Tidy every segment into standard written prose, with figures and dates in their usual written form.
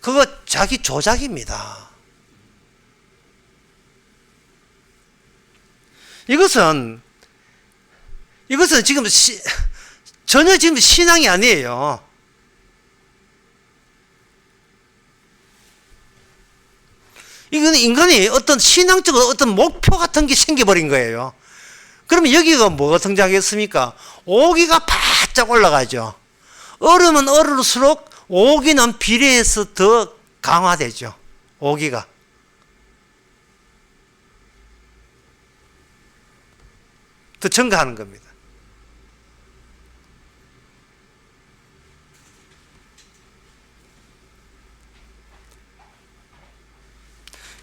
그거 자기 조작입니다. 이것은 지금 전혀 지금 신앙이 아니에요. 이건 인간이 어떤 신앙적으로 어떤 목표 같은 게 생겨버린 거예요. 그러면 여기가 뭐가 등장하겠습니까? 오기가 바짝 올라가죠. 얼으면 얼을수록 오기는 비례해서 더 강화되죠. 오기가. 더 증가하는 겁니다.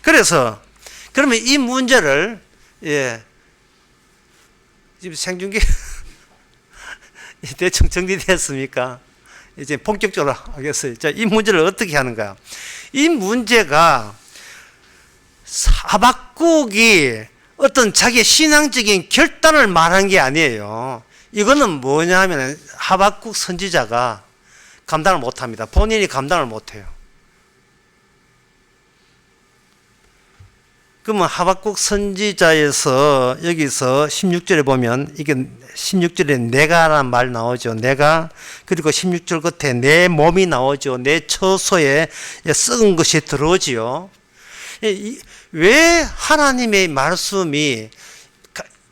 그래서 그러면 이 문제를 지금 생중계 대충 정리됐습니까? 이제 본격적으로 하겠어요. 자, 이 문제를 어떻게 하는가? 이 문제가 하박국이 어떤 자기의 신앙적인 결단을 말한 게 아니에요. 이거는 뭐냐 하면 하박국 선지자가 감당을 못합니다. 본인이 감당을 못해요. 그러면 하박국 선지자에서 여기서 16절에 보면 이게 16절에 내가라는 말 나오죠. 내가. 그리고 16절 끝에 내 몸이 나오죠. 내 처소에 썩은 것이 들어오지요. 왜 하나님의 말씀이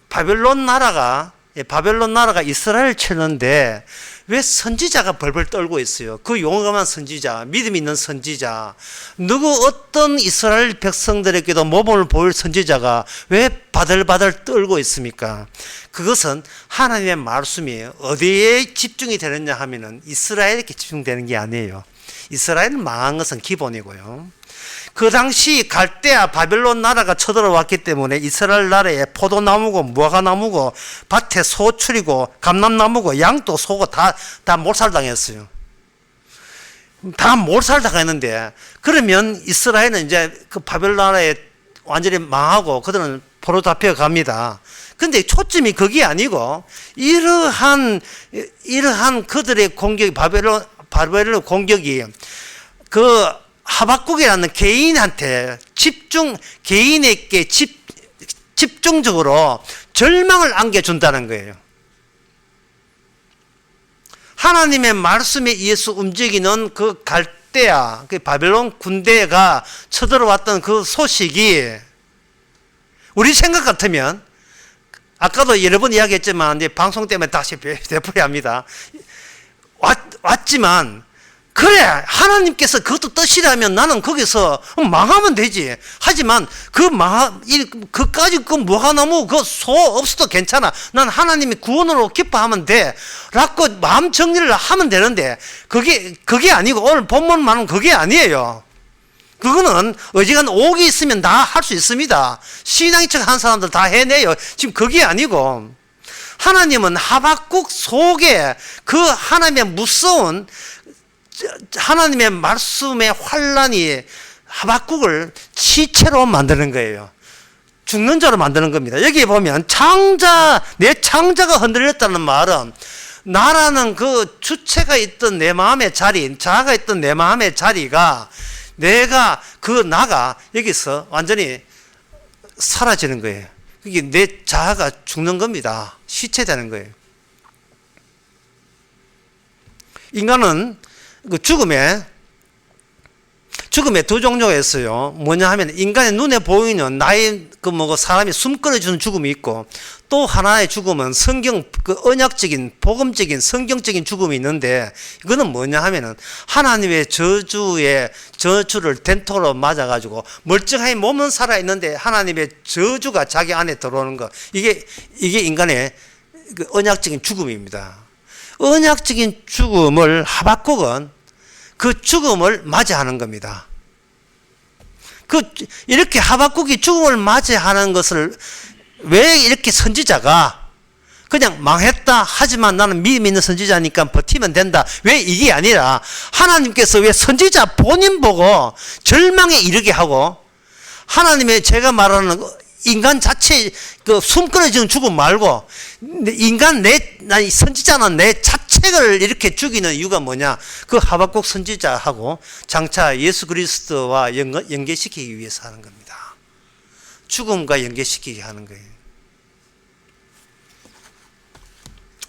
바벨론 나라가 이스라엘 치는데 왜 선지자가 벌벌 떨고 있어요? 그 용감한 선지자, 믿음 있는 선지자, 누구 어떤 이스라엘 백성들에게도 모범을 보일 선지자가 왜 바들바들 떨고 있습니까? 그것은 하나님의 말씀이 어디에 집중이 되느냐 하면은 이스라엘에 집중되는 게 아니에요. 이스라엘은 망한 것은 기본이고요. 그 당시 갈대아 바벨론 나라가 쳐들어왔기 때문에 이스라엘 나라에 포도나무고 무화과나무고 밭에 소출이고 감람나무고 양도 소고 다 몰살당했어요. 다 몰살당했는데 그러면 이스라엘은 이제 그 바벨론 나라에 완전히 망하고 그들은 포로 잡혀갑니다. 근데 초점이 그게 아니고 이러한 그들의 공격이 바벨론 공격이 그 하박국이라는 개인한테 개인에게 집중적으로 절망을 안겨준다는 거예요. 하나님의 말씀에 의해서 움직이는 그 갈대아, 그 바벨론 군대가 쳐들어왔던 그 소식이 우리 생각 같으면 아까도 여러 번 이야기했지만 이제 방송 때문에 다시 되풀이합니다. 왔지만 그래 하나님께서 그것도 뜻이라면 나는 거기서 망하면 되지. 하지만 그까지 그 무화과나무 그 소 없어도 괜찮아. 난 하나님이 구원으로 기뻐하면 돼 라고 마음 정리를 하면 되는데 그게 아니고 오늘 본문만은 그게 아니에요. 그거는 어지간 옥이 있으면 다 할 수 있습니다. 신앙인 척 한 사람들 다 해내요. 지금 그게 아니고 하나님은 하박국 속에 그 하나님의 무서운 하나님의 말씀의 환란이 하박국을 시체로 만드는 거예요. 죽는 자로 만드는 겁니다. 여기 보면 내 창자가 흔들렸다는 말은 나라는 그 주체가 있던 내 마음의 자리, 자아가 있던 내 마음의 자리가 나가 여기서 완전히 사라지는 거예요. 그게 내 자아가 죽는 겁니다. 시체되는 거예요. 인간은 그 죽음에 두 종류가 있어요. 뭐냐 하면 인간의 눈에 보이는 사람이 숨 끊어주는 죽음이 있고 또 하나의 죽음은 언약적인 복음적인 성경적인 죽음이 있는데 이거는 뭐냐 하면은 하나님의 저주를 된토로 맞아가지고 멀쩡하게 몸은 살아있는데 하나님의 저주가 자기 안에 들어오는 거. 이게 인간의 그 언약적인 죽음입니다. 언약적인 죽음을 하박국은 그 죽음을 맞이하는 겁니다. 이렇게 하박국이 죽음을 맞이하는 것을 왜 이렇게 선지자가 그냥 망했다 하지만 나는 믿음 있는 선지자니까 버티면 된다. 왜 이게 아니라 하나님께서 왜 선지자 본인 보고 절망에 이르게 하고 하나님의 제가 말하는 인간 자체 숨 끊어지는 죽음 말고 선지자는 내 자체 색을 이렇게 죽이는 이유가 뭐냐? 그 하박국 선지자하고 장차 예수 그리스도와 연계시키기 위해서 하는 겁니다. 죽음과 연계시키게 하는 거예요.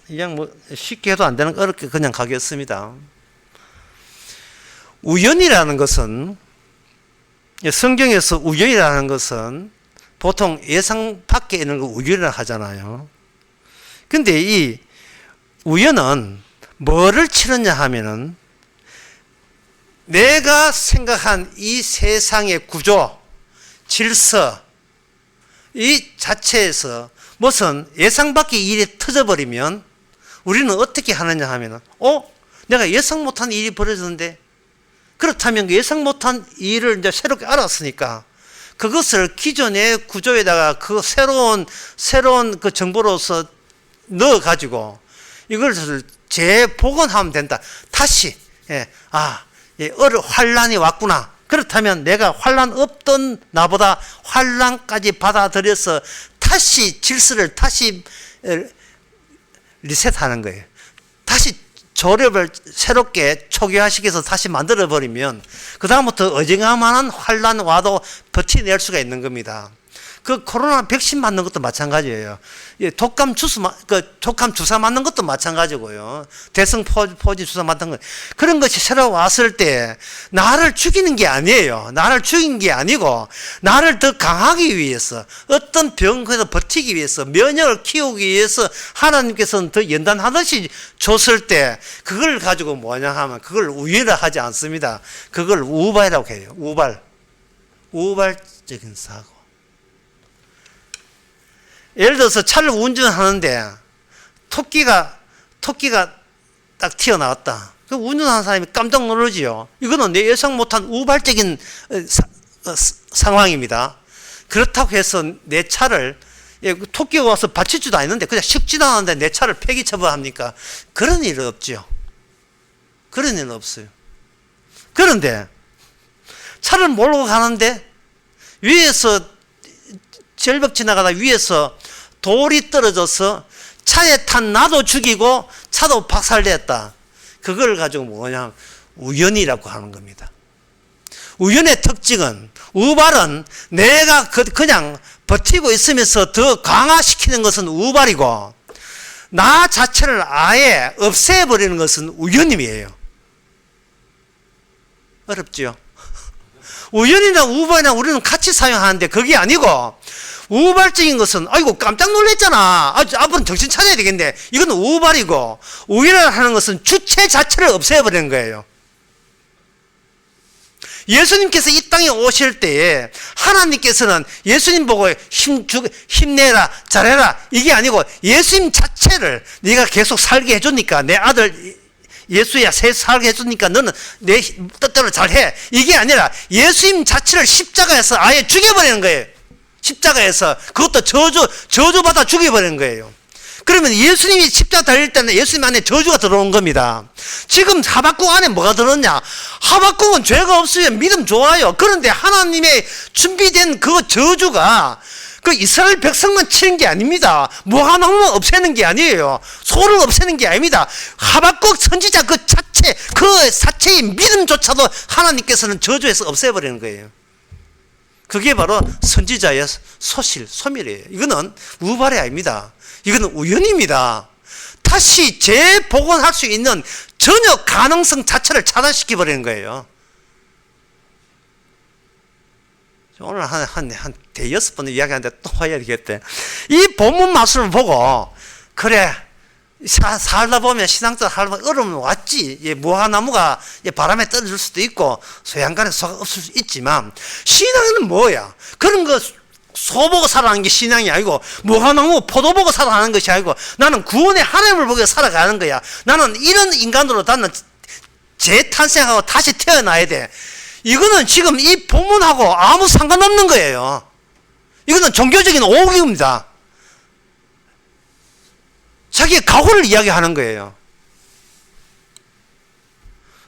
그냥 뭐 쉽게 해도 안 되는 거 어렵게 그냥 가겠습니다. 우연이라는 것은, 성경에서 우연이라는 것은 보통 예상 밖에 있는 걸 우연이라 하잖아요. 근데 이 우연은 뭐를 치르냐 하면은 내가 생각한 이 세상의 구조, 질서, 이 자체에서 무슨 예상 밖의 일이 터져버리면 우리는 어떻게 하느냐 하면은, 내가 예상 못한 일이 벌어졌는데, 그렇다면 그 예상 못한 일을 이제 새롭게 알았으니까 그것을 기존의 구조에다가 그 새로운 그 정보로서 넣어가지고 이걸 재복원하면 된다. 다시, 환란이 왔구나. 그렇다면 내가 환란 없던 나보다 환란까지 받아들여서 다시 질서를 다시 리셋하는 거예요. 다시 조력을 새롭게 초기화시켜서 다시 만들어버리면 그 다음부터 어지간한 환란 와도 버텨낼 수가 있는 겁니다. 그 코로나 백신 맞는 것도 마찬가지예요. 독감 주사 맞는 것도 마찬가지고요. 대성포지 주사 맞는 거. 그런 것이 새로 왔을 때 나를 죽이는 게 아니에요. 나를 죽인 게 아니고 나를 더 강하기 위해서, 어떤 병에서 버티기 위해서, 면역을 키우기 위해서 하나님께서는 더 연단하듯이 줬을 때 그걸 가지고 뭐냐 하면 그걸 우연이라 하지 않습니다. 그걸 우발이라고 해요. 우발적인 사고. 예를 들어서 차를 운전하는데 토끼가 딱 튀어나왔다. 그 운전하는 사람이 깜짝 놀라지요. 이거는 내 예상 못한 우발적인 상황입니다. 그렇다고 해서 내 차를, 토끼가 와서 받치지도 않는데 그냥 식 지나가는데 내 차를 폐기 처분합니까? 그런 일은 없죠. 그런 일은 없어요. 그런데 차를 몰고 가는데 위에서 절벽 지나가다 위에서 돌이 떨어져서 차에 탄 나도 죽이고 차도 박살냈다. 그걸 가지고 뭐냐, 우연이라고 하는 겁니다. 우연의 특징은, 우발은 내가 그냥 버티고 있으면서 더 강화시키는 것은 우발이고, 나 자체를 아예 없애버리는 것은 우연임이에요. 어렵죠? 우연이나 우발이나 우리는 같이 사용하는데 그게 아니고, 우발적인 것은 아이고 깜짝 놀랐잖아. 앞으로는 정신 차려야 되겠네. 이건 우발이고, 우연을 하는 것은 주체 자체를 없애버리는 거예요. 예수님께서 이 땅에 오실 때에 하나님께서는 예수님 보고 힘내라, 잘해라, 이게 아니고 예수님 자체를 네가 계속 살게 해주니까, 내 아들 예수야 살게 해주니까 너는 내 뜻대로 잘해, 이게 아니라 예수님 자체를 십자가에서 아예 죽여버리는 거예요. 십자가에서 그것도 저주받아 죽여버리는 거예요. 그러면 예수님이 십자가 달릴 때는 예수님 안에 저주가 들어온 겁니다. 지금 하박국 안에 뭐가 들었냐? 하박국은 죄가 없으면 믿음 좋아요. 그런데 하나님의 준비된 그 저주가 그 이스라엘 백성만 치는 게 아닙니다. 뭐 하나만 없애는 게 아니에요. 소를 없애는 게 아닙니다. 하박국 선지자 그 자체의 믿음조차도 하나님께서는 저주해서 없애버리는 거예요. 그게 바로 선지자의 소밀이에요. 이거는 우발이 아닙니다. 이거는 우연입니다. 다시 재복원할 수 있는 전혀 가능성 자체를 차단시켜버리는 거예요. 오늘 한 대여섯 번 이야기하는데 또 와야 되겠대. 이 본문 말씀을 보고, 그래, 살다 보면, 신앙생활 살다 보면 어려움이 왔지. 무화나무가 바람에 떨어질 수도 있고, 소양간에 소가 없을 수 있지만, 신앙은 뭐야? 그런 거 소 보고 살아가는 게 신앙이 아니고, 무화나무, 포도 보고 살아가는 것이 아니고, 나는 구원의 하나님을 보고 살아가는 거야. 나는 이런 인간으로 나는 재탄생하고 다시 태어나야 돼. 이거는 지금 이 본문하고 아무 상관없는 거예요. 이거는 종교적인 오기입니다. 자기의 각오를 이야기하는 거예요.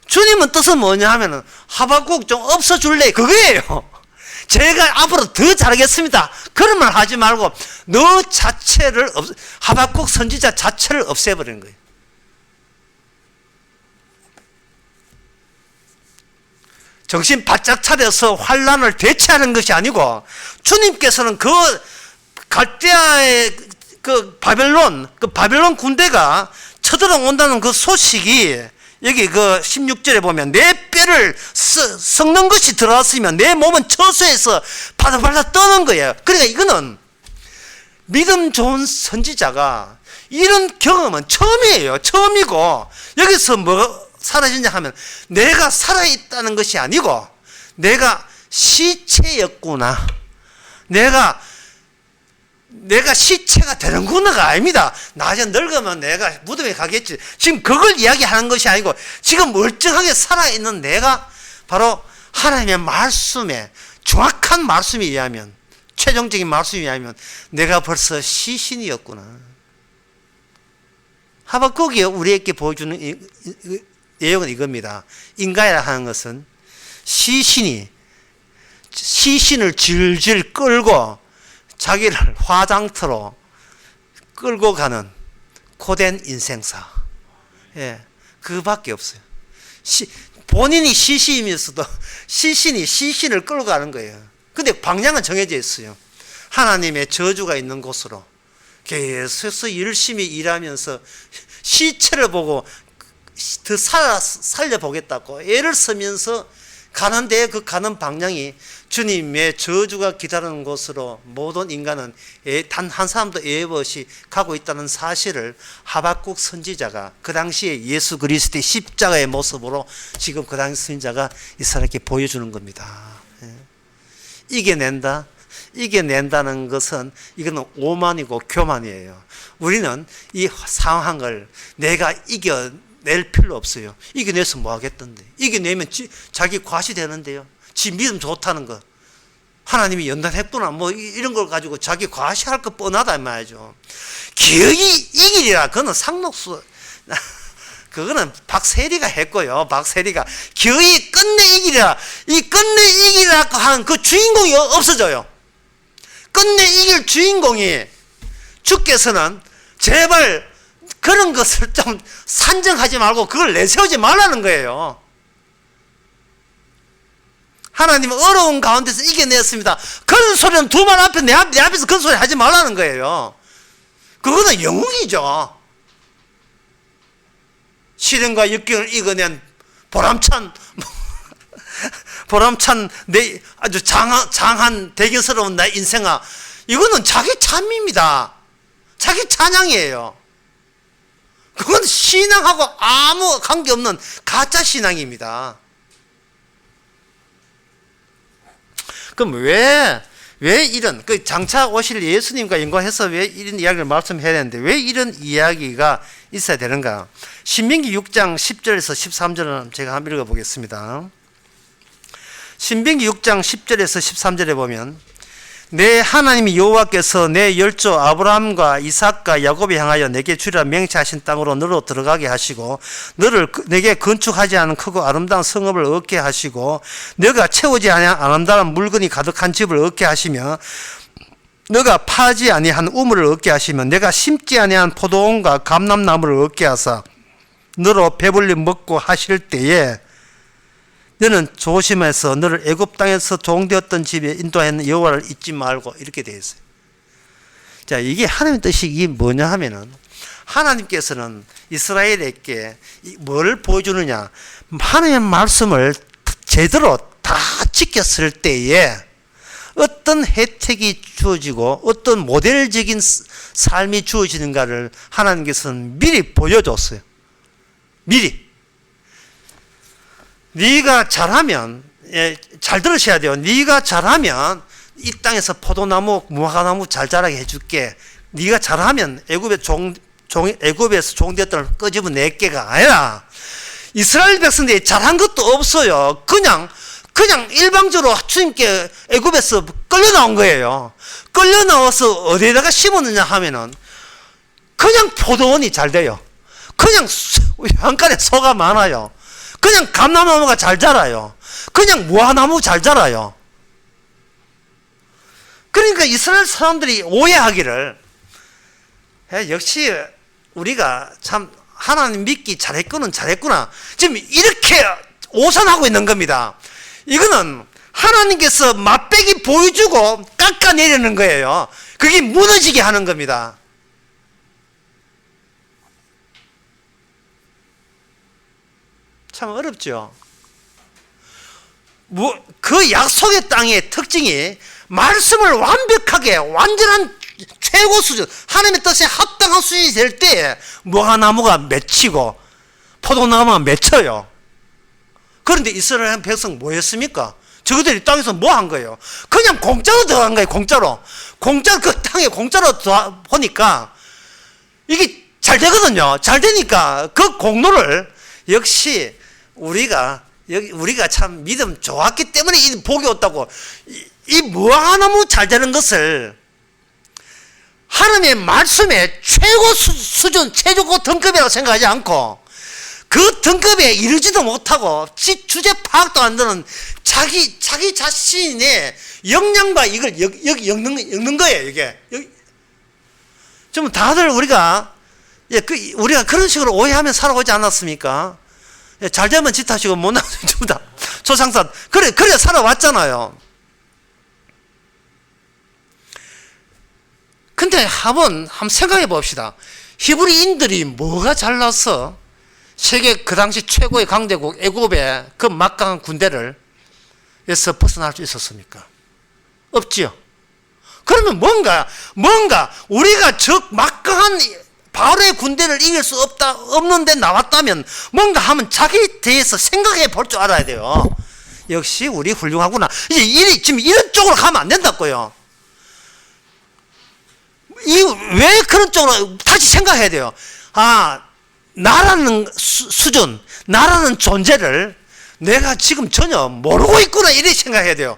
주님은 뜻은 뭐냐 하면은, 하박국 좀 없어줄래, 그거예요. 제가 앞으로 더 잘하겠습니다. 그런 말 하지 말고 너 자체를 하박국 선지자 자체를 없애버리는 거예요. 정신 바짝 차려서 환란을 대체하는 것이 아니고 주님께서는 그 갈대아의 그 바벨론 군대가 쳐들어온다는 그 소식이 여기 그 16절에 보면 내 뼈를 썩는 것이 들어왔으면 내 몸은 처수에서 바들바들 떠는 거예요. 그러니까 이거는 믿음 좋은 선지자가 이런 경험은 처음이에요. 처음이고 여기서 뭐 사라지냐 하면 내가 살아있다는 것이 아니고 내가 시체였구나. 내가 시체가 되는구나가 아닙니다. 나중에 늙으면 내가 무덤에 가겠지. 지금 그걸 이야기하는 것이 아니고 지금 멀쩡하게 살아있는 내가 바로 하나님의 말씀에 정확한 말씀에 의하면 최종적인 말씀에 의하면 내가 벌써 시신이었구나. 하박국이 우리에게 보여주는 내용은 이겁니다. 인간이라 하는 것은 시신을 질질 끌고 자기를 화장터로 끌고 가는 고된 인생사. 예, 그밖에 없어요. 본인이 시신이면서도 시신을 끌고 가는 거예요. 근데 방향은 정해져 있어요. 하나님의 저주가 있는 곳으로 계속해서 열심히 일하면서 시체를 보고 더 살려보겠다고 애를 쓰면서 가는데 그 가는 방향이 주님의 저주가 기다리는 곳으로 모든 인간은 단 한 사람도 예외 없이 가고 있다는 사실을 하박국 선지자가 그 당시에 예수 그리스도의 십자가의 모습으로 지금 그 당시 선지자가 이스라엘에게 보여주는 겁니다. 이겨낸다는 것은 이거는 오만이고 교만이에요. 우리는 이 상황을 내가 이겨낼 필요 없어요. 이겨내서 뭐 하겠던데. 이겨내면 자기 과시되는데요. 지 믿음 좋다는 거. 하나님이 연단했구나. 뭐 이런 걸 가지고 자기 과시할 거 뻔하다 말이죠. 기어이 이기리라. 그거는 상록수. 그거는 박세리가 했고요. 박세리가 기어이 끝내 이기리라. 이 끝내 이기리라고 하는 그 주인공이 없어져요. 끝내 이길 주인공이 주께서는 제발 그런 것을 좀 산정하지 말고 그걸 내세우지 말라는 거예요. 하나님은 어려운 가운데서 이겨냈습니다. 그런 소리는 두 말 앞에 내 앞에서 그런 소리 하지 말라는 거예요. 그거는 영웅이죠. 시련과 역경을 이겨낸 보람찬 내 아주 장한 대견스러운 나의 인생아. 이거는 자기 찬미입니다. 자기 찬양이에요. 그건 신앙하고 아무 관계없는 가짜 신앙입니다. 그럼 왜 이런 장차 오실 예수님과 연관해서 왜 이런 이야기를 말씀해야 되는데 왜 이런 이야기가 있어야 되는가? 신명기 6장 10절에서 13절을 제가 한번 읽어보겠습니다. 신명기 6장 10절에서 13절에 보면 내 하나님 여호와께서 내 열조 아브라함과 이삭과 야곱에 향하여 내게 주리라 맹세하신 땅으로 너로 들어가게 하시고 너를 내게 건축하지 않은 크고 아름다운 성읍을 얻게 하시고 너가 채우지 아니한 아름다운 물건이 가득한 집을 얻게 하시며 너가 파지 아니한 우물을 얻게 하시며 내가 심지 아니한 포도원과 감람나무를 얻게 하사 너로 배불리 먹고 하실 때에 너는 조심해서 너를 애굽 땅에서 종되었던 집에 인도하는 여호와를 잊지 말고 이렇게 되어 있어요. 자, 이게 하나님의 뜻이 이게 뭐냐 하면은 하나님께서는 이스라엘에게 뭘 보여주느냐? 하나님의 말씀을 제대로 다 지켰을 때에 어떤 혜택이 주어지고 어떤 모델적인 삶이 주어지는가를 하나님께서는 미리 보여줬어요. 미리. 네가 잘하면, 잘 들으셔야 돼요. 네가 잘하면 이 땅에서 포도나무, 무화과나무 잘 자라게 해줄게. 네가 잘하면 애굽에서 종되었던 걸 끄집어 낼게가 아니라 이스라엘 백성들이 잘한 것도 없어요. 그냥 일방적으로 주님께 애굽에서 끌려 나온 거예요. 끌려 나와서 어디에다가 심었느냐 하면은 그냥 포도원이 잘 돼요. 그냥 한간에 소가 많아요. 그냥 감람나무가 잘 자라요. 그냥 무화나무 잘 자라요. 그러니까 이스라엘 사람들이 오해하기를 역시 우리가 참 하나님 믿기 잘했구나. 지금 이렇게 오산하고 있는 겁니다. 이거는 하나님께서 맛배기 보여주고 깎아내리는 거예요. 그게 무너지게 하는 겁니다. 참 어렵죠. 그 약속의 땅의 특징이 말씀을 완벽하게 완전한 최고 수준, 하나님의 뜻에 합당한 수준이 될 때 무화과나무가 맺히고 포도나무가 맺혀요. 그런데 이스라엘 백성 뭐 했습니까? 저들이 땅에서 뭐 한 거예요? 그냥 공짜로 들어간 거예요. 공짜로 그 땅에 공짜로 보니까 이게 잘 되거든요. 잘 되니까 그 공로를 역시 우리가 참 믿음 좋았기 때문에 이 복이 왔다고. 이 무화과나무 잘 되는 것을 하나님의 말씀의 최고 수준, 최고 등급이라고 생각하지 않고 그 등급에 이르지도 못하고 주제 파악도 안 되는 자기 자신의 역량과 이걸 엮는 거예요. 이게 좀 다들 우리가 그런 식으로 오해하면 살아오지 않았습니까? 잘 되면 짓하시고 못 나면 전부 다 초상산. 그래 살아왔잖아요. 근데 한번 생각해 봅시다. 히브리인들이 뭐가 잘나서 세계 그 당시 최고의 강대국 애굽의 그 막강한 군대를 에서 벗어날 수 있었습니까? 없지요. 그러면 뭔가 우리가 저 막강한 바로의 군대를 이길 수 없는데 나왔다면 뭔가 하면 자기 대해서 생각해 볼 줄 알아야 돼요. 역시 우리 훌륭하구나. 이제 지금 이런 쪽으로 가면 안 된다고요. 왜 그런 쪽으로 다시 생각해야 돼요. 나라는 수준, 나라는 존재를 내가 지금 전혀 모르고 있구나, 이렇게 생각해야 돼요.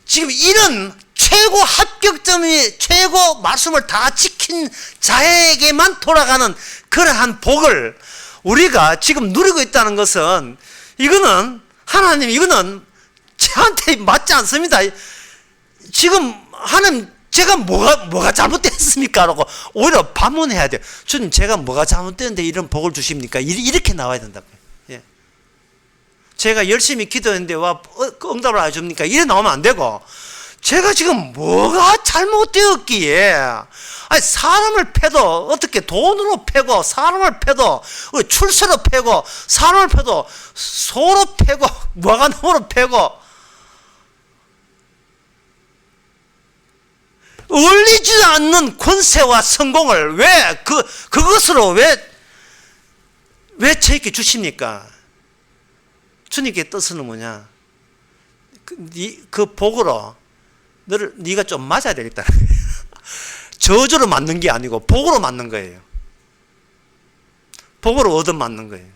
지금 이런 최고 합격점이 최고 말씀을 다 지킨 자에게만 돌아가는 그러한 복을 우리가 지금 누리고 있다는 것은 이거는 하나님, 이거는 저한테 맞지 않습니다. 지금 하나님, 제가 뭐가 잘못됐습니까? 라고 오히려 반문해야 돼요. 주님, 제가 뭐가 잘못됐는데 이런 복을 주십니까? 이렇게 나와야 된다고요. 예. 제가 열심히 기도했는데 응답을 안 해줍니까? 이래 나오면 안 되고, 제가 지금 뭐가 잘못되었기에, 사람을 패도, 어떻게 돈으로 패고, 사람을 패도, 출세로 패고, 사람을 패도, 소로 패고, 무화과나무로 패고, 어울리지 않는 권세와 성공을 그것으로 왜 저에게 주십니까? 주님께 뜻은 뭐냐? 그 복으로 네가 좀 맞아야 되겠다. 저주로 맞는 게 아니고 복으로 맞는 거예요. 복으로 얻어맞는 거예요.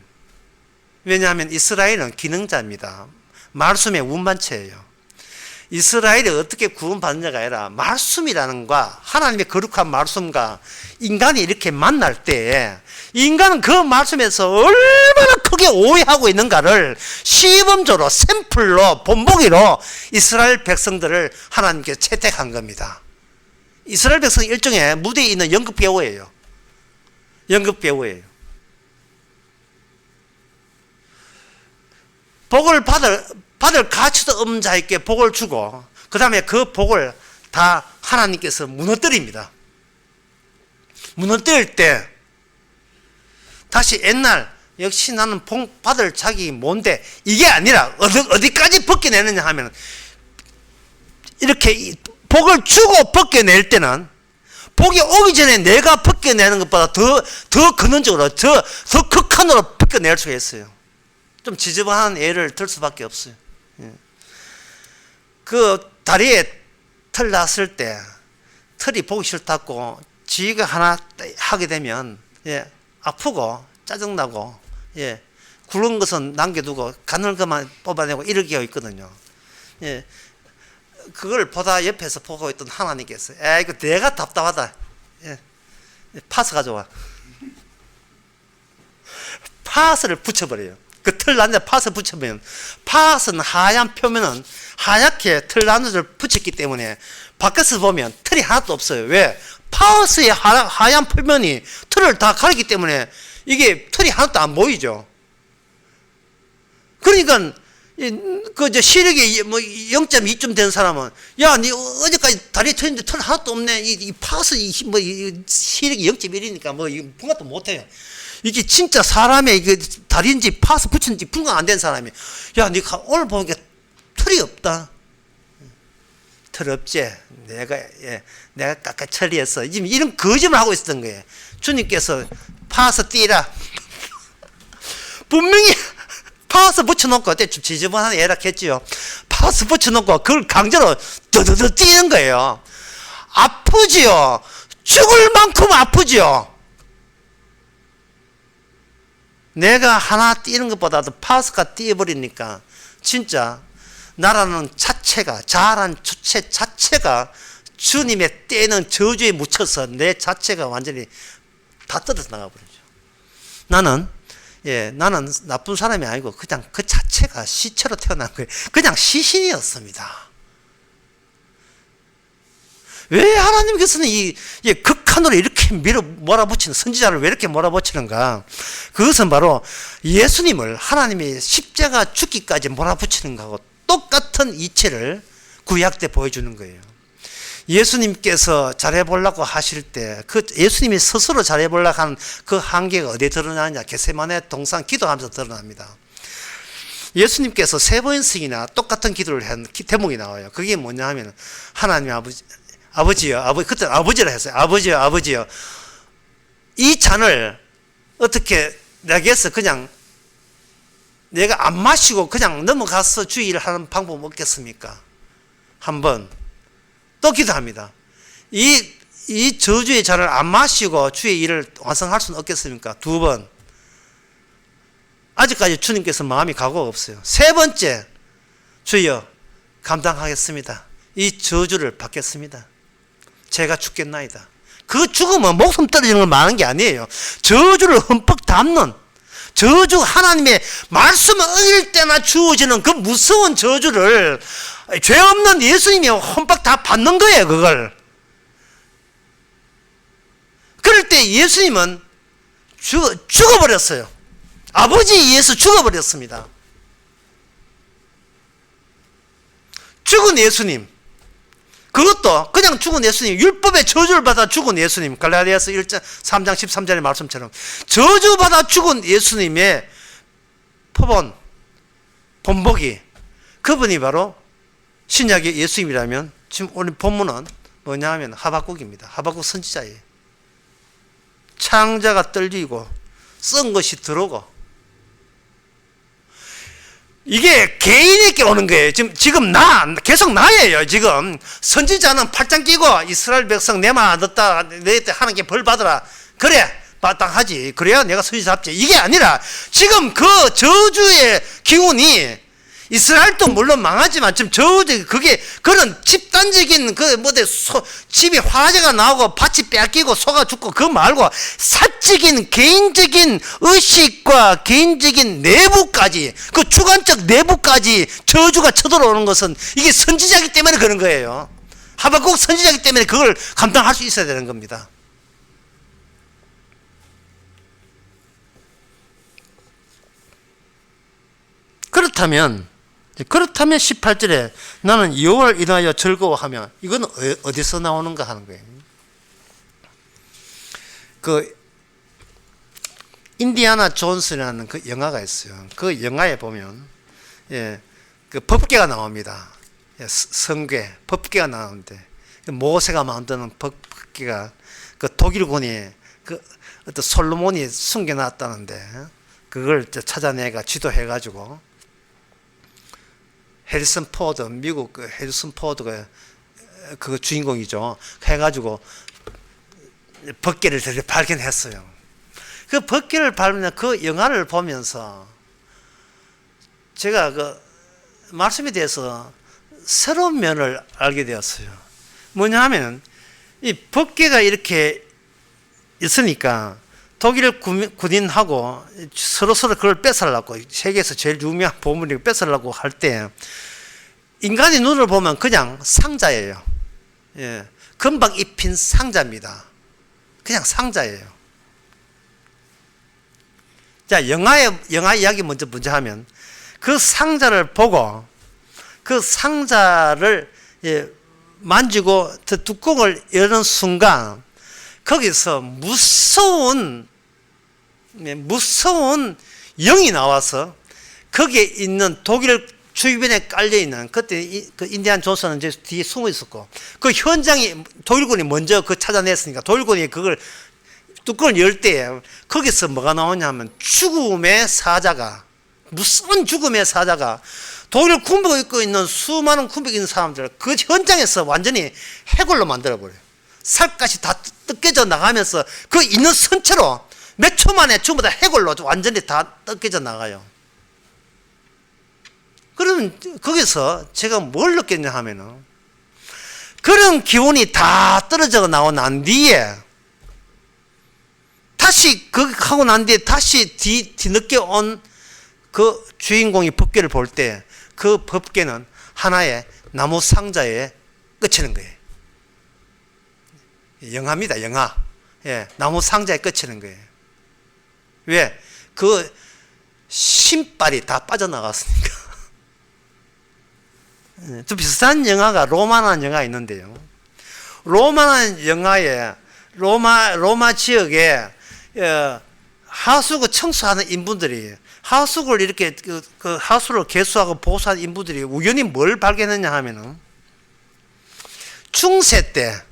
왜냐하면 이스라엘은 기능자입니다. 말씀의 운반체예요. 이스라엘이 어떻게 구원받느냐가 아니라 말씀이라는 거, 하나님의 거룩한 말씀과 인간이 이렇게 만날 때 인간은 그 말씀에서 얼마나 크게 오해하고 있는가를 시범적으로 샘플로 본보기로 이스라엘 백성들을 하나님께서 채택한 겁니다. 이스라엘 백성은 일종의 무대에 있는 연극 배우예요. 연극 배우예요. 복을 받을 가치도 없는 자에게 복을 주고 그 다음에 그 복을 다 하나님께서 무너뜨립니다. 무너뜨릴 때 다시 옛날 역시 나는 복 받을 자격이 뭔데 이게 아니라 어디까지 벗겨내느냐 하면 이렇게 복을 주고 벗겨낼 때는 복이 오기 전에 내가 벗겨내는 것보다 더 근원적으로 더 극한으로 벗겨낼 수가 있어요. 좀 지저분한 예를 들 수밖에 없어요. 그 다리에 털 났을 때 털이 보기 싫다고 지가 하나 하게 되면 아프고 짜증나고 굵은 것은 남겨두고 가늘 것만 뽑아내고 이렇게 되어 있거든요. 그걸 보다 옆에서 보고 있던 하나님께서 이거 내가 답답하다. 파스 가져와. 파스를 붙여버려요. 그 털 난데 파스 붙여보면 파스는 하얀 표면은 하얗게 털 난을 붙였기 때문에 밖에서 보면 털이 하나도 없어요. 왜? 파스의 하얀 표면이 털을 다 가리기 때문에 이게 털이 하나도 안 보이죠. 그러니까 저 시력이 뭐 0.2쯤 된 사람은, 야, 니 어제까지 다리에 털인데 털 하나도 없네. 이 파스, 뭐, 시력이 0.1이니까 뭐, 분간도 못해요. 이게 진짜 사람의 이게 다리인지 파스 붙였는지 분간 안 된 사람이, 야, 니 오늘 보니까 털이 없다. 털 없지? 내가 깎아 처리했어. 지금 이런 거짓말 하고 있었던 거예요. 주님께서 파스 띄라. 분명히 파스 붙여놓고, 그때 좀 지저분한 애락했지요. 파스 붙여놓고 그걸 강제로 드드드 뛰는 거예요. 아프지요. 죽을 만큼 아프지요. 내가 하나 뛰는 것보다도 파스가 뛰어버리니까 진짜 나라는 자체가, 자아란 주체 자체가 주님의 때는 저주에 묻혀서 내 자체가 완전히 다 떨어져 나가버리죠. 나는 나쁜 사람이 아니고 그냥 그 자체가 시체로 태어난 거예요. 그냥 시신이었습니다. 왜 하나님께서는 이 극한으로 이렇게 몰아붙이는, 선지자를 왜 이렇게 몰아붙이는가? 그것은 바로 예수님을 하나님이 십자가 죽기까지 몰아붙이는 것하고 똑같은 이치를 구약 때 보여주는 거예요. 예수님께서 잘해보려고 하실 때, 예수님이 스스로 잘해보려고 하는 그 한계가 어디에 드러나느냐? 겟세마네 동산 기도하면서 드러납니다. 예수님께서 3번씩이나 똑같은 기도를 한 대목이 나와요. 그게 뭐냐 하면, 하나님 아버지요, 그때 아버지라 했어요. 아버지요. 이 잔을 어떻게 내게서 그냥 내가 안 마시고 그냥 넘어가서 주의 일을 하는 방법 없겠습니까? 한번 또 기도합니다. 이 저주의 잔을 안 마시고 주의 일을 완성할 수는 없겠습니까? 2번. 아직까지 주님께서 마음이 가고가 없어요. 3번째, 주여 감당하겠습니다. 이 저주를 받겠습니다. 제가 죽겠나이다. 그 죽으면 목숨 떨어지는 걸 말하는 게 아니에요. 저주를 흠뻑 담는, 저주, 하나님의 말씀을 어길 때나 주어지는 그 무서운 저주를 죄 없는 예수님이 흠뻑 다 받는 거예요, 그걸. 그럴 때 예수님은 죽어버렸어요. 아버지에 의해서 죽어버렸습니다. 죽은 예수님. 그것도 그냥 죽은 예수님, 율법의 저주를 받아 죽은 예수님, 갈라디아서 1장 3장 13절의 말씀처럼 저주받아 죽은 예수님의 표본, 본보기, 그분이 바로 신약의 예수님이라면 지금 오늘 본문은 뭐냐 하면 하박국입니다. 하박국 선지자예요. 창자가 떨리고 쓴 것이 들어오고, 이게 개인에게 오는 거예요. 지금 계속 나예요. 지금 선지자는 팔짱 끼고 이스라엘 백성 내 말 안 듣다, 내 때 하나님께 벌 받으라. 그래, 마땅하지. 그래야 내가 선지자답지. 이게 아니라 지금 그 저주의 기운이 이스라엘도 물론 망하지만 지금 저주, 그런 집단적인 집이 화재가 나오고 밭이 뺏기고 소가 죽고 그거 말고 사적인 개인적인 의식과 개인적인 내부까지, 그 주관적 내부까지 저주가 쳐들어오는 것은 이게 선지자이기 때문에 그런 거예요. 하박국 선지자이기 때문에 그걸 감당할 수 있어야 되는 겁니다. 그렇다면 18절에 나는 여호와를 인하여 즐거워하며, 이건 어디서 나오는가 하는 거예요. 그 인디아나 존스라는 그 영화가 있어요. 그 영화에 보면 그 법궤가 나옵니다. 성궤, 법궤가 나오는데 모세가 만드는 법궤가 그 독일군이 그 어떤 솔로몬이 숨겨놨다는데 그걸 찾아내가 지도해가지고 해리슨 포드, 미국 그 해리슨 포드가 그 주인공이죠. 해가지고 법궤를 발견했어요. 그 법궤를 발견한 그 영화를 보면서 제가 그 말씀에 대해서 새로운 면을 알게 되었어요. 뭐냐 하면 이 법궤가 이렇게 있으니까 독일 군인하고 서로 그걸 뺏으려고, 세계에서 제일 유명한 보물을 뺏으려고 할 때 인간의 눈을 보면 그냥 상자예요. 금박 입힌 상자입니다. 그냥 상자예요. 자, 영화 이야기 먼저 하면 그 상자를 보고 그 상자를 만지고 그 뚜껑을 여는 순간 거기서 무서운 영이 나와서 거기에 있는 독일 주변에 깔려있는, 그때 그 인디안 존스는 이제 뒤에 숨어 있었고, 그 현장이 독일군이 먼저 그 찾아냈으니까 독일군이 그걸 뚜껑을 열 때 거기서 뭐가 나오냐 하면 죽음의 사자가, 무서운 죽음의 사자가 독일 군복을 입고 있는 수많은 군복 있는 사람들 그 현장에서 완전히 해골로 만들어버려요. 살갗이 다 뜯겨져 나가면서 그 있는 선체로 몇 초 만에 전부 다 해골로 완전히 다 뜯겨져 나가요. 그러면 거기서 제가 뭘 느꼈냐 하면은 그런 기운이 다 떨어져 나오고 난 뒤에 다시 그거 하고 난 뒤에 다시 뒤늦게 온 그 주인공이 법궤를 볼 때 그 법궤는 하나의 나무 상자에 꽂히는 거예요. 영화입니다, 영화. 예, 나무 상자에 꽂히는 거예요. 왜? 그 신발이 다 빠져나갔으니까. 좀 비슷한 영화가 로마라는 영화가 있는데요. 로마라는 영화에 로마 지역에 하수구 청소하는 인분들이 하수구를 이렇게 그 하수를 개수하고 보수하는 인분들이 우연히 뭘 발견했냐 하면은 중세 때,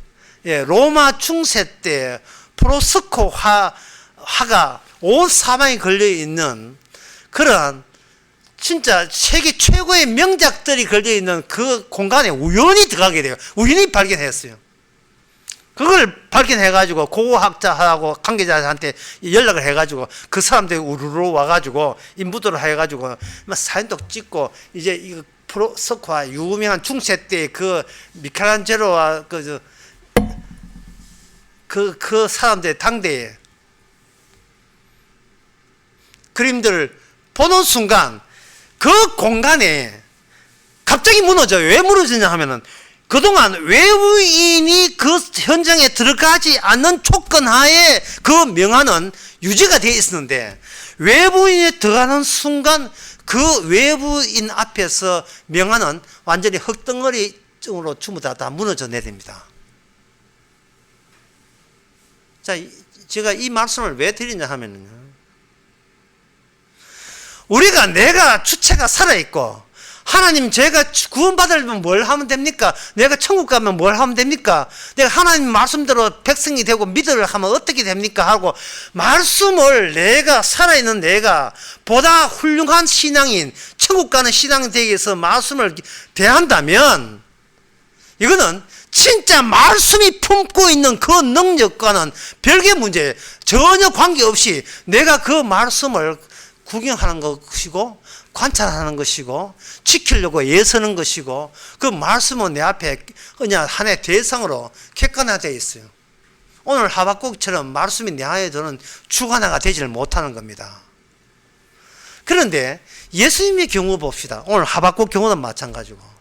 로마 중세 때 프로스코 화가 온 사방에 걸려 있는 그런 진짜 세계 최고의 명작들이 걸려 있는 그 공간에 우연히 들어가게 돼요. 우연히 발견했어요. 그걸 발견해가지고 고고학자하고 관계자한테 연락을 해가지고 그 사람들이 우르르 와가지고 인부들을 해가지고 사진도 찍고 이제 이 프로스코와 유명한 중세 때 그 미켈란젤로와 그 사람들 당대에 그림들을 보는 순간 그 공간에 갑자기 무너져요. 왜 무너지냐 하면은 그동안 외부인이 그 현장에 들어가지 않는 조건 하에 그 명화는 유지가 되어 있었는데 외부인이 들어가는 순간 그 외부인 앞에서 명화는 완전히 흙덩어리쯤으로 전부 다 무너져 내립니다. 자, 제가 이 말씀을 왜 드리냐 하면은요, 우리가 내가 주체가 살아있고 하나님 제가 구원받으려면 뭘 하면 됩니까? 내가 천국 가면 뭘 하면 됩니까? 내가 하나님 말씀대로 백성이 되고 믿음을 하면 어떻게 됩니까? 하고 말씀을 내가 살아있는 내가 보다 훌륭한 신앙인 천국 가는 신앙인 되기 위해서 말씀을 대한다면 이거는 진짜 말씀이 품고 있는 그 능력과는 별개의 문제예요. 전혀 관계없이 내가 그 말씀을 구경하는 것이고 관찰하는 것이고 지키려고 애쓰는 것이고 그 말씀은 내 앞에 그냥 하나의 대상으로 객관화되어 있어요. 오늘 하박국처럼 말씀이 내 안에 드는 주관화가 되지를 못하는 겁니다. 그런데 예수님의 경우 봅시다. 오늘 하박국 경우도 마찬가지고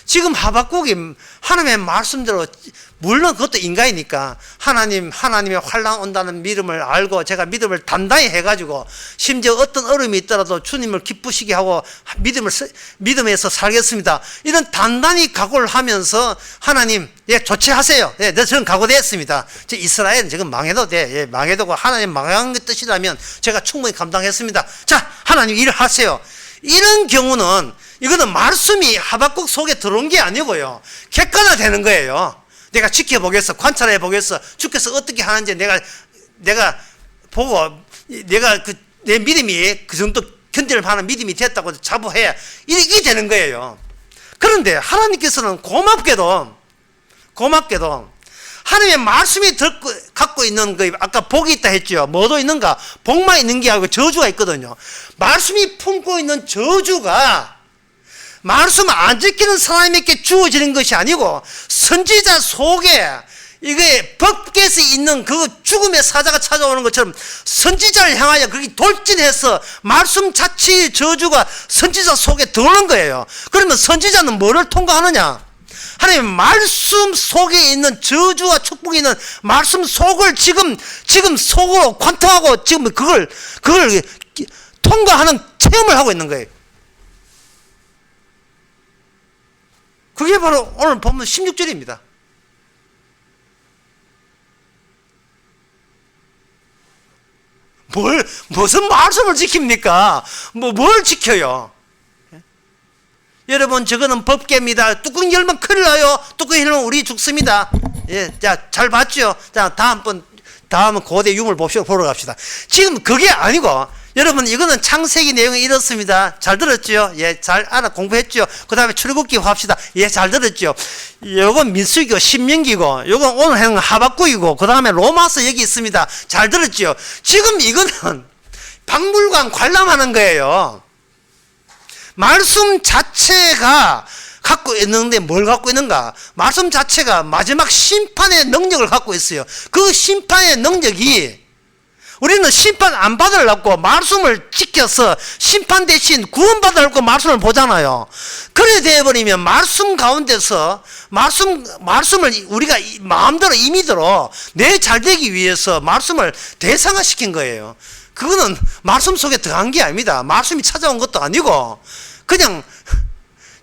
지금 하박국이 하나님의 말씀대로 물론 그것도 인간이니까 하나님의 환난 온다는 믿음을 알고 제가 믿음을 단단히 해가지고 심지어 어떤 어려움이 있더라도 주님을 기쁘시게 하고 믿음에서 살겠습니다. 이런 단단히 각오를 하면서 하나님 조치하세요. 저는 각오되었습니다. 이스라엘은 지금 망해도 돼. 망해도 하나님 망한 것 뜻이라면 제가 충분히 감당했습니다. 자, 하나님 일을 하세요. 이런 경우는 이거는 말씀이 하박국 속에 들어온 게 아니고요. 객관화되는 거예요. 내가 지켜보겠어. 관찰해 보겠어. 주께서 어떻게 하는지 내가 보고 내 믿음이 그 정도 견딜 만한 믿음이 됐다고 자부해. 이게 되는 거예요. 그런데 하나님께서는 고맙게도 하나님의 말씀이 갖고 있는 그 아까 복이 있다 했죠. 뭐도 있는가? 복만 있는 게 아니고 저주가 있거든요. 말씀이 품고 있는 저주가 말씀 안 지키는 사람에게 주어지는 것이 아니고 선지자 속에 이게 법께서 있는 그 죽음의 사자가 찾아오는 것처럼 선지자를 향하여 그게 돌진해서 말씀 자체의 저주가 선지자 속에 들어오는 거예요. 그러면 선지자는 뭐를 통과하느냐? 하나님 말씀 속에 있는 저주와 축복이 있는 말씀 속을 지금 속으로 관통하고 지금 그걸 통과하는 체험을 하고 있는 거예요. 그게 바로 오늘 본문 16절입니다. 무슨 말씀을 지킵니까? 뭘 지켜요? 여러분, 저거는 법계입니다. 뚜껑 열면 큰일 나요. 뚜껑 열면 우리 죽습니다. 예, 자, 잘 봤죠? 자, 다음은 고대 유물 보러 갑시다. 지금 그게 아니고, 여러분, 이거는 창세기 내용이 이렇습니다. 잘 들었죠? 예, 잘 공부했죠? 그 다음에 출애굽기 합시다. 예, 잘 들었죠? 요건 민수기고, 신명기고, 요건 오늘 하는 하박국이고, 그 다음에 로마서 여기 있습니다. 잘 들었죠? 지금 이거는 박물관 관람하는 거예요. 말씀 자체가 갖고 있는데 뭘 갖고 있는가? 말씀 자체가 마지막 심판의 능력을 갖고 있어요. 그 심판의 능력이 우리는 심판 안 받으려고 말씀을 지켜서 심판 대신 구원받으려고 말씀을 보잖아요. 그래 되어버리면 말씀 가운데서 말씀을 우리가 마음대로 임의대로 내 잘되기 위해서 말씀을 대상화시킨 거예요. 그거는 말씀 속에 들어간 게 아닙니다. 말씀이 찾아온 것도 아니고 그냥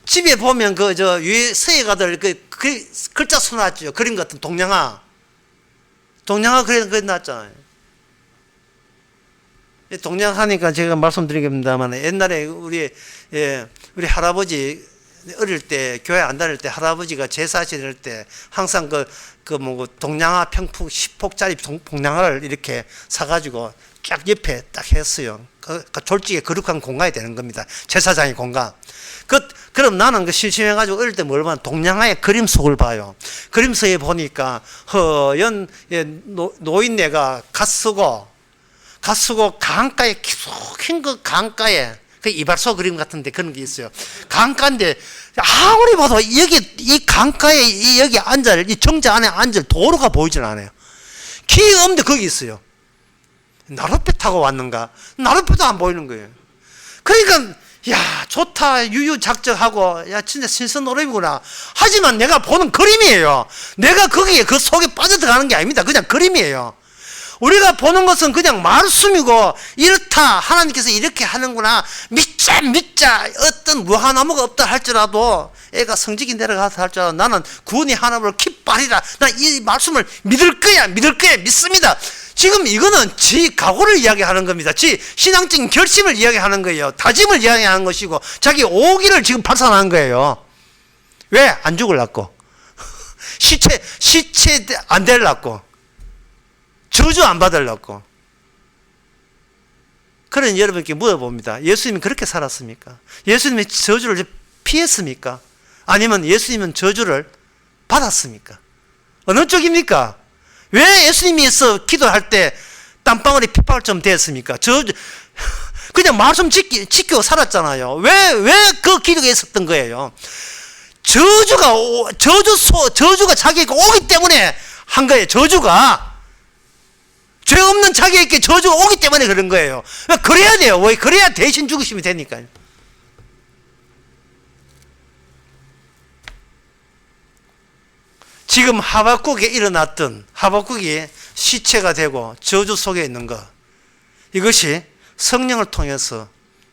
집에 보면 위에 서예가들 그 글자 써놨죠. 그림 같은 동양화 그려놨잖아요. 동양하니까 제가 말씀드리겠습니다만 옛날에 우리 할아버지 어릴 때 교회 안 다닐 때 할아버지가 제사 지낼 때 항상 동양화 평풍 10폭짜리 동양화를 이렇게 사가지고 쫙 옆에 딱 했어요. 솔직히 거룩한 공간이 되는 겁니다. 제사장의 공간. 그럼 나는 심심해가지고 어릴 때 뭘 봐? 동양화의 그림 속을 봐요. 그림 속에 보니까 허연 노인네가 갓쓰고 강가에 깊은 그 강가에 그 이발소 그림 같은데 그런 게 있어요. 강가인데 아무리 봐도 여기 이 강가에 여기 이 정자 안에 앉을 도로가 보이질 않아요. 키 없는데 거기 있어요. 나룻배 타고 왔는가? 나룻배도 안 보이는 거예요. 그러니까 야 좋다 유유작적하고 야 진짜 신선노름이구나. 하지만 내가 보는 그림이에요. 내가 거기에 그 속에 빠져들어가는 게 아닙니다. 그냥 그림이에요. 우리가 보는 것은 그냥 말씀이고 이렇다 하나님께서 이렇게 하는구나 믿자 어떤 무화나무가 없다 할지라도 애가 성직이 내려가서 할지라도 나는 구원이 하나님을 기뻐하리라. 나 이 말씀을 믿을 거야 믿습니다. 지금 이거는 지 각오를 이야기하는 겁니다. 지 신앙적인 결심을 이야기하는 거예요. 다짐을 이야기하는 것이고 자기 오기를 지금 발산하는 거예요. 왜? 안 죽으려고. 시체 안 되려고. 저주 안 받으려고. 그러니 여러분께 물어봅니다. 예수님이 그렇게 살았습니까? 예수님이 저주를 피했습니까? 아니면 예수님은 저주를 받았습니까? 어느 쪽입니까? 왜 예수님이서 기도할 때 땀방울이 핏방울처럼 되었습니까? 그냥 말씀 지키고 살았잖아요. 왜 그 기도가 있었던 거예요? 저주가 자기에게 오기 때문에 한 거예요. 저주가. 죄 없는 자기에게 저주가 오기 때문에 그런 거예요. 그래야 돼요. 왜? 그래야 대신 죽으시면 되니까요. 지금 하박국에 일어났던 하박국이 시체가 되고 저주 속에 있는 것, 이것이 성령을 통해서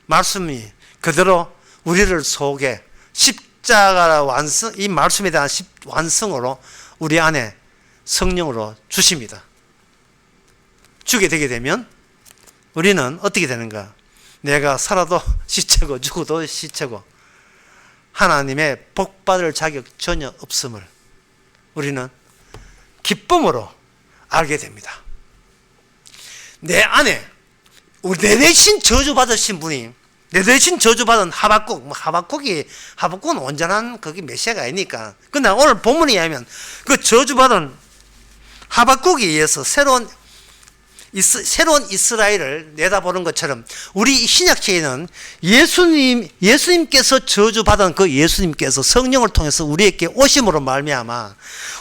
말씀이 그대로 우리를 속에 십자가 완성, 이 말씀에 대한 완성으로 우리 안에 성령으로 주십니다. 주게 되게 되면 우리는 어떻게 되는가? 내가 살아도 시체고 죽어도 시체고 하나님의 복받을 자격 전혀 없음을 우리는 기쁨으로 알게 됩니다. 내 안에 내 대신 저주받으신 분이, 내 대신 저주받은 하박국은 온전한 거기 메시아가 아니니까. 근데 오늘 본문에 의하면 그 저주받은 하박국에 의해서 새로운 이스라엘을 내다보는 것처럼 우리 신약체에는 예수님께서 저주받은 그 예수님께서 성령을 통해서 우리에게 오심으로 말미암아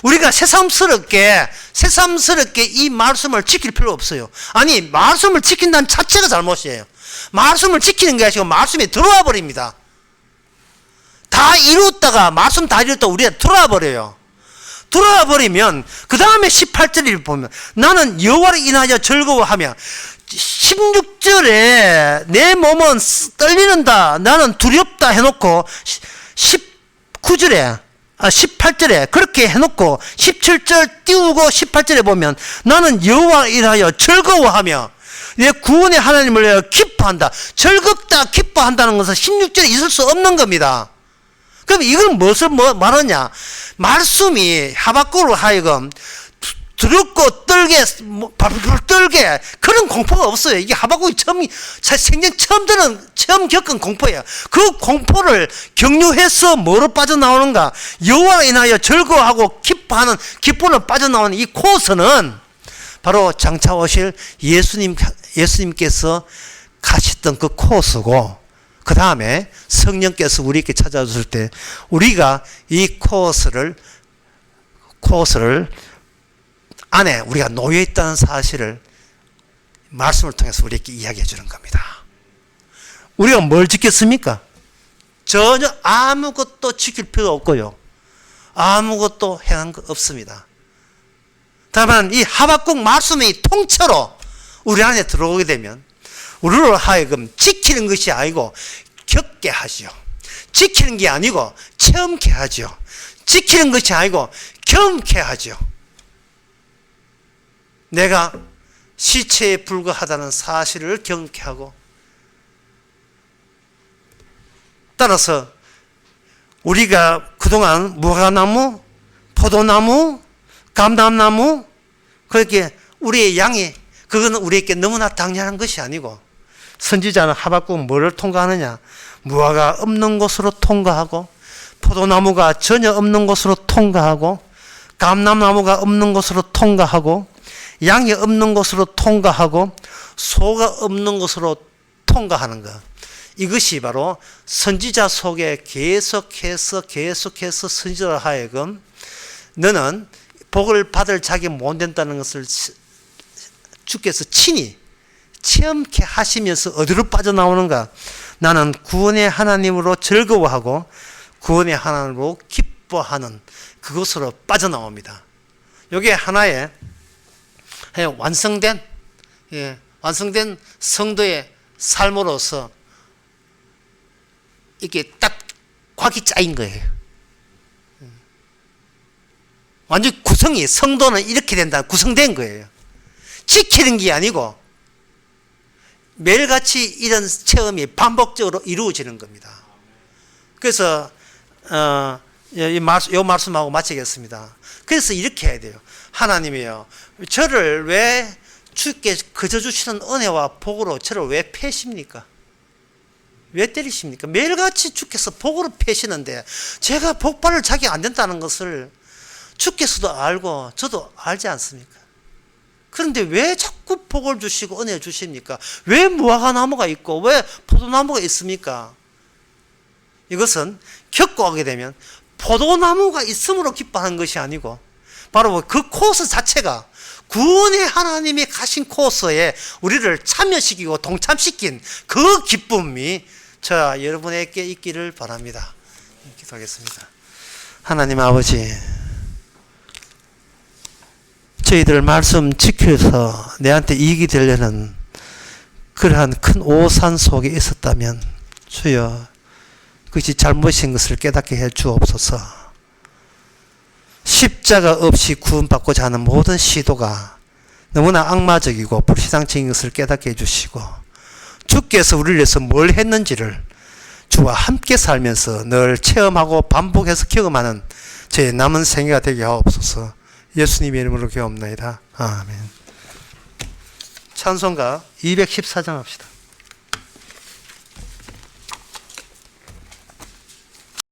우리가 새삼스럽게 이 말씀을 지킬 필요 없어요. 아니, 말씀을 지킨다는 자체가 잘못이에요. 말씀을 지키는 게 아니고 말씀이 들어와 버립니다. 말씀 다 이뤘다가 우리가 들어와 버려요. 들어와 버리면 그 다음에 18절을 보면 나는 여호와를 인하여 즐거워하며 16절에 내 몸은 떨리는다 나는 두렵다 해놓고 19절에 18절에 그렇게 해놓고 17절 띄우고 18절에 보면 나는 여호와 인하여 즐거워하며 내 구원의 하나님을 위하여 기뻐한다. 즐겁다 기뻐한다는 것은 16절에 있을 수 없는 겁니다. 그럼 이건 무엇을 말하냐? 말씀이 하박국으로 하여금 두렵고 떨게 떨게 그런 공포가 없어요. 이게 하박국이 생전 처음 겪은 공포예요. 그 공포를 경유해서 뭐로 빠져나오는가? 여호와로 인하여 즐거워하고 기뻐하는 기쁨으로 빠져나오는 이 코스는 바로 장차 오실 예수님께서 가셨던 그 코스고, 그 다음에 성령께서 우리에게 찾아줬을 때 우리가 이 코스를 안에 우리가 놓여 있다는 사실을 말씀을 통해서 우리에게 이야기해 주는 겁니다. 우리가 뭘 지켰습니까? 전혀 아무것도 지킬 필요 없고요. 아무것도 행한 거 없습니다. 다만 이 하박국 말씀이 통째로 우리 안에 들어오게 되면 우리로 하여금 지키는 것이 아니고 겪게 하죠. 지키는 게 아니고 체험케 하죠. 지키는 것이 아니고 경험케 하죠. 내가 시체에 불과하다는 사실을 경험케 하고, 따라서 우리가 그동안 무화과나무, 포도나무, 감람나무, 그렇게 우리의 양이, 그거는 우리에게 너무나 당연한 것이 아니고, 선지자는 하박국은 뭐를 통과하느냐? 무화과 없는 곳으로 통과하고, 포도나무가 전혀 없는 곳으로 통과하고, 감람나무가 없는 곳으로 통과하고, 양이 없는 곳으로 통과하고, 소가 없는 곳으로 통과하는 것. 이것이 바로 선지자 속에 계속해서 선지자로 하여금 너는 복을 받을 자격이 못 된다는 것을 주께서 친히 체험케 하시면서 어디로 빠져나오는가? 나는 구원의 하나님으로 즐거워하고 구원의 하나님으로 기뻐하는 그것으로 빠져나옵니다. 이게 하나의 완성된 성도의 삶으로서 이게 딱 곽이 짜인 거예요. 완전 구성이, 성도는 이렇게 된다, 구성된 거예요. 지키는 게 아니고 매일같이 이런 체험이 반복적으로 이루어지는 겁니다. 그래서 이 말씀하고 마치겠습니다. 그래서 이렇게 해야 돼요. 하나님이요, 저를 왜 주께 그저 주시는 은혜와 복으로 저를 왜 패십니까? 왜 때리십니까? 매일같이 주께서 복으로 패시는데 제가 복받을 자격이 안 된다는 것을 주께서도 알고 저도 알지 않습니까? 그런데 왜 자꾸 복을 주시고 은혜 주십니까? 왜 무화과나무가 있고 왜 포도나무가 있습니까? 이것은 겪고 하게 되면 포도나무가 있음으로 기뻐하는 것이 아니고 바로 그 코스 자체가 구원의 하나님이 가신 코스에 우리를 참여시키고 동참시킨 그 기쁨이 저와 여러분에게 있기를 바랍니다. 기도하겠습니다. 하나님 아버지, 저희들 말씀 지켜서 내한테 이익이 되려는 그러한 큰 오산 속에 있었다면 주여 그것이 잘못인 것을 깨닫게 해 주옵소서. 십자가 없이 구원받고자 하는 모든 시도가 너무나 악마적이고 불신앙적인 것을 깨닫게 해주시고 주께서 우리를 위해서 뭘 했는지를 주와 함께 살면서 늘 체험하고 반복해서 경험하는 저의 남은 생애가 되게 하옵소서. 예수님의 이름으로 기도합나이다. 아멘. 찬송가 214장 합시다.